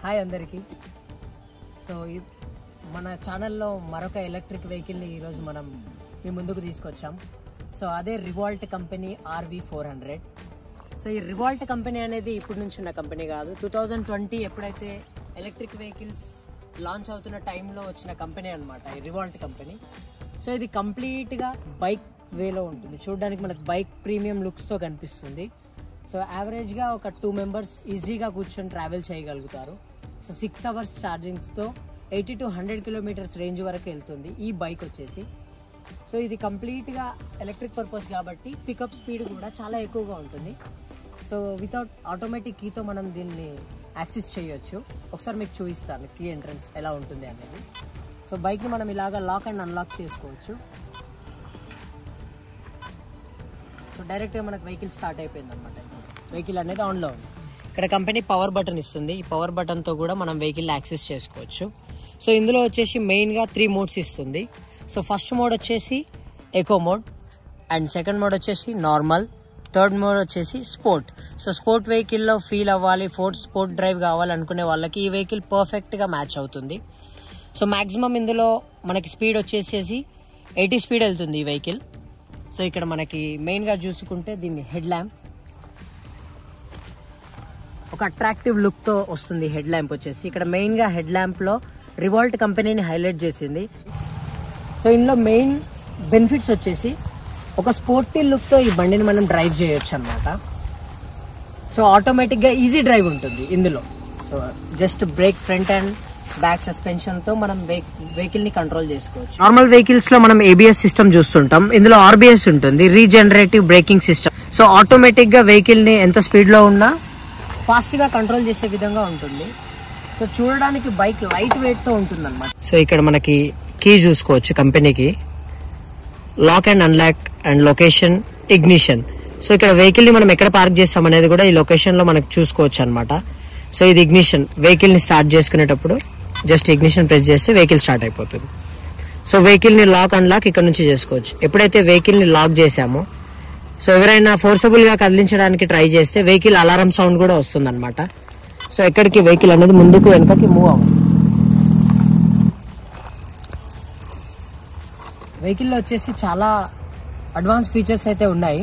Hi అందరికీ. So మన ఛానల్లో మరొక ఎలక్ట్రిక్ వెహికల్ని ఈరోజు మనం మీ ముందుకు తీసుకొచ్చాం. సో అదే రివాల్ట్ కంపెనీ RV400. సో ఈ రివాల్ట్ కంపెనీ అనేది ఇప్పటి నుంచి ఉన్న కంపెనీ కాదు. 2020 ఎప్పుడైతే ఎలక్ట్రిక్ వెహికల్స్ లాంచ్ అవుతున్న టైంలో వచ్చిన కంపెనీ అనమాట ఈ రివాల్ట్ కంపెనీ. సో ఇది కంప్లీట్గా బైక్ వేలో ఉంటుంది. చూడడానికి మనకు బైక్ ప్రీమియం లుక్స్తో కనిపిస్తుంది. సో యావరేజ్గా ఒక 2 మెంబర్స్ ఈజీగా కూర్చొని ట్రావెల్ చేయగలుగుతారు. సో 6 అవర్స్ ఛార్జింగ్స్తో 80 to 100 కిలోమీటర్స్ రేంజ్ వరకు వెళ్తుంది ఈ బైక్ వచ్చేసి. సో ఇది కంప్లీట్గా ఎలక్ట్రిక్ పర్పస్ కాబట్టి పికప్ స్పీడ్ కూడా చాలా ఎక్కువగా ఉంటుంది. సో వితౌట్ ఆటోమేటిక్ కీతో మనం దీన్ని యాక్సెస్ చేయొచ్చు. ఒకసారి మీకు చూపిస్తాను కీ ఎంట్రన్స్ ఎలా ఉంటుంది అనేది. సో బైక్ని మనం ఇలాగా లాక్ అండ్ అన్లాక్ చేసుకోవచ్చు. సో డైరెక్ట్గా మనకు వెహికల్ స్టార్ట్ అయిపోయింది అనమాట. వెహికల్ అనేది ఆన్లో ఉంది. ఇక్కడ కంపెనీ పవర్ బటన్ ఇస్తుంది. ఈ పవర్ బటన్తో కూడా మనం వెహికల్ యాక్సెస్ చేసుకోవచ్చు. సో ఇందులో వచ్చేసి మెయిన్గా 3 మోడ్స్ ఇస్తుంది. సో ఫస్ట్ మోడ్ వచ్చేసి echo mode, and second mode వచ్చేసి నార్మల్, థర్డ్ మోడ్ వచ్చేసి స్పోర్ట్. సో స్పోర్ట్ వెహికల్లో ఫీల్ అవ్వాలి, స్పోర్ట్ డ్రైవ్ కావాలనుకునే వాళ్ళకి ఈ వెహికల్ పర్ఫెక్ట్గా మ్యాచ్ అవుతుంది. సో మ్యాక్సిమం ఇందులో మనకి స్పీడ్ వచ్చేసేసి 80 స్పీడ్ వెళ్తుంది ఈ వెహికల్. సో ఇక్కడ మనకి మెయిన్గా చూసుకుంటే దీన్ని హెడ్ ల్యాంప్ ఒక అట్రాక్టివ్ లుక్తో వస్తుంది. హెడ్ ల్యాంప్ వచ్చేసి ఇక్కడ మెయిన్గా హెడ్ ల్యాంప్లో రివాల్ట్ కంపెనీని హైలైట్ చేసింది. సో ఇందులో మెయిన్ బెనిఫిట్స్ వచ్చేసి ఒక స్పోర్టీ లుక్తో ఈ బండిని మనం డ్రైవ్ చేయొచ్చు అనమాట. సో ఆటోమేటిక్గా ఈజీ డ్రైవ్ ఉంటుంది ఇందులో. So just brake, front and back సస్పెన్షన్తో మనం వెహికల్ని కంట్రోల్ చేసుకోవచ్చు. నార్మల్ వెహికల్స్లో మనం ABS సిస్టమ్ చూస్తుంటాం. ఇందులో RBS ఉంటుంది, రీజనరేటివ్ బ్రేకింగ్ సిస్టమ్. సో ఆటోమేటిక్గా వెహికల్ని ఎంత స్పీడ్లో ఉన్నా ఫాస్ట్గా కంట్రోల్ చేసే విధంగా ఉంటుంది. సో చూడడానికి బైక్ లైట్ వెయిట్తో ఉంటుంది అనమాట. సో ఇక్కడ మనకి కీ చూసుకోవచ్చు కంపెనీకి, lock and unlock and location, ignition. So ఇక్కడ వెహికల్ని మనం ఎక్కడ పార్క్ చేస్తాం అనేది కూడా ఈ లొకేషన్లో మనకు చూసుకోవచ్చు అనమాట. సో ఇది ఇగ్నిషన్. వెహికల్ని స్టార్ట్ చేసుకునేటప్పుడు జస్ట్ ఇగ్నిషన్ ప్రెస్ చేస్తే వెహికల్ స్టార్ట్ అయిపోతుంది. సో వెహికల్ని లాక్ అన్లాక్ ఇక్కడ నుంచి చేసుకోవచ్చు. ఎప్పుడైతే వెహికల్ని లాక్ చేసామో, సో ఎవరైనా ఫోర్సబుల్గా కదిలించడానికి ట్రై చేస్తే వెహికల్ అలారం సౌండ్ కూడా వస్తుంది అనమాట. సో ఎక్కడికి వెహికల్ అనేది ముందుకు వెనకకి మూవ్ అవ్వాలి. వెహికల్లో వచ్చేసి చాలా అడ్వాన్స్ ఫీచర్స్ అయితే ఉన్నాయి.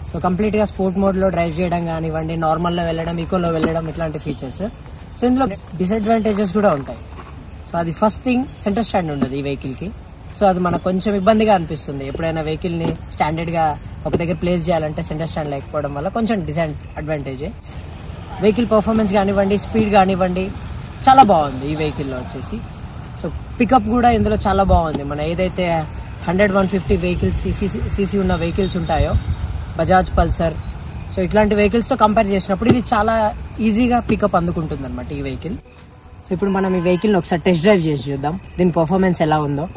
సో కంప్లీట్గా స్పోర్ట్ మోడ్లో డ్రైవ్ చేయడం కానివ్వండి, నార్మల్లో వెళ్ళడం, ఈకోలో వెళ్ళడం, ఇట్లాంటి ఫీచర్స్. సో ఇందులో డిసడ్వాంటేజెస్ కూడా ఉంటాయి. సో అది ఫస్ట్ థింగ్, సెంటర్ స్టాండ్ ఉండదు ఈ వెహికల్కి. సో అది మనకు కొంచెం ఇబ్బందిగా అనిపిస్తుంది. ఎప్పుడైనా వెహికల్ని స్టాండర్డ్గా ఒక దగ్గర ప్లేస్ చేయాలంటే సెంటర్ స్టాండ్ లేకపోవడం వల్ల కొంచెం డిసడ్వాంటేజే. వెహికల్ పర్ఫార్మెన్స్ కానివ్వండి, స్పీడ్ కానివ్వండి చాలా బాగుంది ఈ వెహికల్లో వచ్చేసి. సో పికప్ కూడా ఇందులో చాలా బాగుంది. మన ఏదైతే 100-150 వెహికల్స్ సీసీ ఉన్న వెహికల్స్ ఉంటాయో, బజాజ్ పల్సర్, సో ఇట్లాంటి వెహికల్స్తో కంపేర్ చేసినప్పుడు ఇది చాలా ఈజీగా పికప్ అందుకుంటుంది అనమాట ఈ వెహికల్. సో ఇప్పుడు మనం ఈ వెహికల్ని ఒకసారి టెస్ట్ డ్రైవ్ చేసి చూద్దాం దీని పర్ఫార్మెన్స్ ఎలా ఉందో.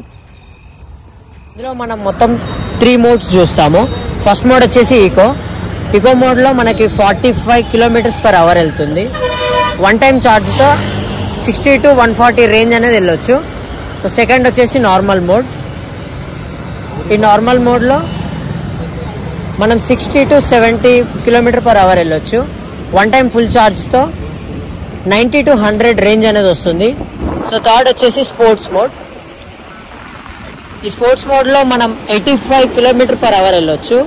ఇందులో మనం మొత్తం 3 మోడ్స్ చూస్తాము. ఫస్ట్ మోడ్ వచ్చేసి ఈకో మోడ్లో మనకి 45 km/h వెళ్తుంది. 1 టైం ఛార్జ్తో 60 to 140 రేంజ్ అనేది వెళ్ళొచ్చు. సో సెకండ్ వచ్చేసి నార్మల్ మోడ్. ఈ నార్మల్ మోడ్లో మనం 60 to 70 km/h వెళ్ళొచ్చు. 1 టైం ఫుల్ ఛార్జ్తో 90 to 100 రేంజ్ అనేది వస్తుంది. సో థర్డ్ వచ్చేసి స్పోర్ట్స్ మోడ్. ఈ స్పోర్ట్స్ మోడ్లో మనం 85 km/h వెళ్ళొచ్చు.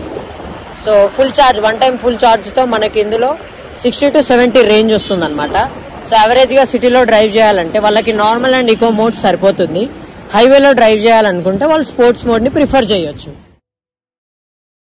So full charge, 1 time full ఛార్జ్తో మనకి ఇందులో 60 to 70 రేంజ్ వస్తుంది అనమాట. సో యావరేజ్గా సిటీలో డ్రైవ్ చేయాలంటే వాళ్ళకి నార్మల్ అండ్ ఈకో మోడ్ సరిపోతుంది. హైవేలో డ్రైవ్ చేయాలనుకుంటే వాళ్ళు స్పోర్ట్స్ మోడ్ని ప్రిఫర్ చేయొచ్చు.